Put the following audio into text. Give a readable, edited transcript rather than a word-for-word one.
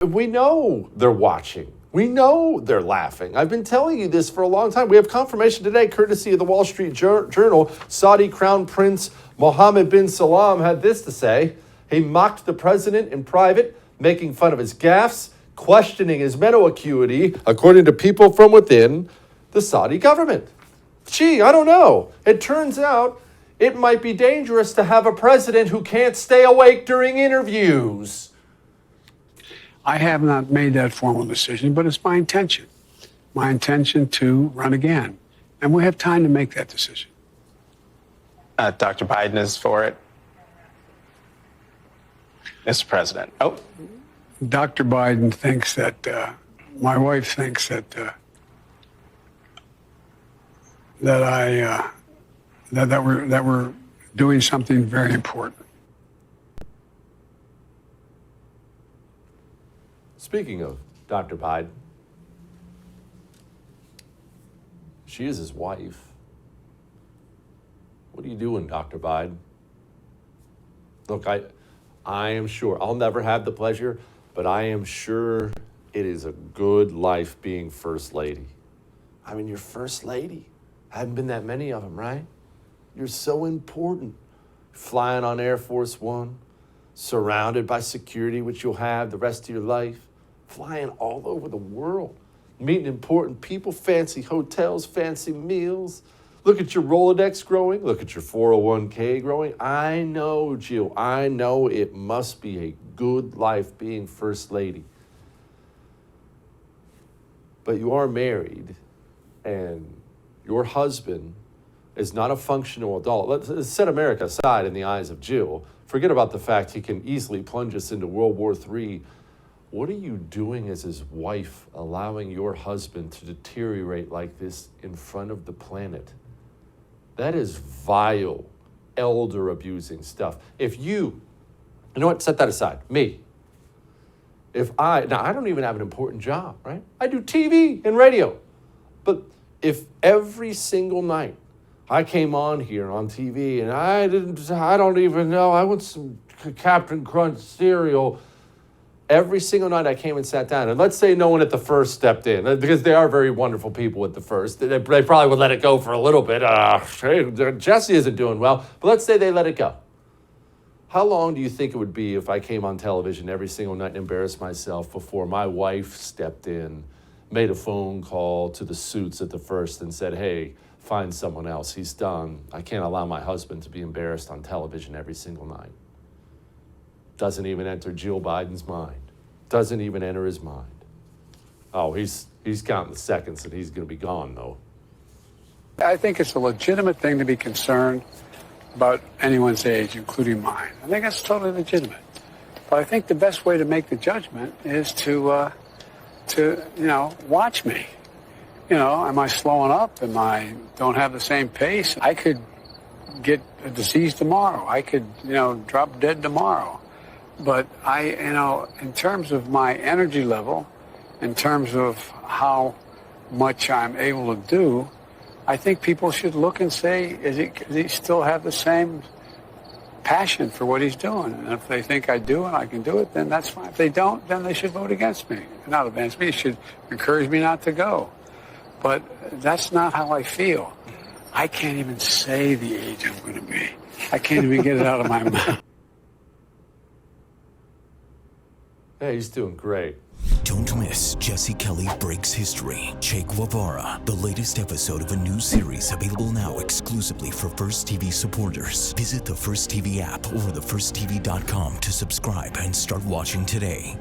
We know they're watching. We know they're laughing. I've been telling you this for a long time. We have confirmation today, courtesy of the Wall Street Journal. Saudi Crown Prince Mohammed bin Salman had this to say. He mocked the president in private, making fun of his gaffes, questioning his mental acuity, according to people from within the Saudi government. Gee, I don't know. It turns out it might be dangerous to have a president who can't stay awake during interviews. I have not made that formal decision, but it's my intention to run again. And we have time to make that decision. Dr. Biden is for it. Mr. President. Oh. Dr. Biden thinks that, my wife thinks that we're doing something very important. Speaking of Dr. Biden, she is his wife. What are you doing, Dr. Biden? Look, I am sure, I'll never have the pleasure, but I am sure it is a good life being First Lady. I mean, you're First Lady. Haven't been that many of them, right? You're so important. Flying on Air Force One, surrounded by security, which you'll have the rest of your life. Flying all over the world, meeting important people, fancy hotels, fancy meals. Look at your Rolodex growing. Look at your 401k growing. I know, Jill, I know it must be a good life being First Lady. But you are married, and your husband is not a functional adult. Let's set America aside in the eyes of Jill. Forget about the fact he can easily plunge us into World War III. What are you doing as his wife, allowing your husband to deteriorate like this in front of the planet? That is vile, elder-abusing stuff. If you know what, set that aside, me. Now I don't even have an important job, right? I do TV and radio. But if every single night I came on here on TV and I don't even know, I want some Captain Crunch cereal. Every single night I came and sat down, and let's say no one at the First stepped in, because they are very wonderful people at the First. They probably would let it go for a little bit. Hey, Jesse isn't doing well, but let's say they let it go. How long do you think it would be if I came on television every single night and embarrassed myself before my wife stepped in, made a phone call to the suits at the First and said, hey, find someone else. He's done. I can't allow my husband to be embarrassed on television every single night. Doesn't even enter Jill Biden's mind. Doesn't even enter his mind. Oh, he's counting the seconds and he's going to be gone, though. I think it's a legitimate thing to be concerned about anyone's age, including mine. I think that's totally legitimate. But I think the best way to make the judgment is to watch me. Am I slowing up? Don't have the same pace? I could get a disease tomorrow. I could, drop dead tomorrow. But in terms of my energy level, in terms of how much I'm able to do, I think people should look and say, does he still have the same passion for what he's doing? And if they think I do and I can do it, then that's fine. If they don't, then they should vote against me. Not against me, they should encourage me not to go. But that's not how I feel. I can't even say the age I'm going to be. I can't even get it out of my mouth. Hey, he's doing great. Don't miss Jesse Kelly Breaks History, Che Guevara, the latest episode of a new series available now exclusively for First TV supporters. Visit the First TV app or thefirsttv.com to subscribe and start watching today.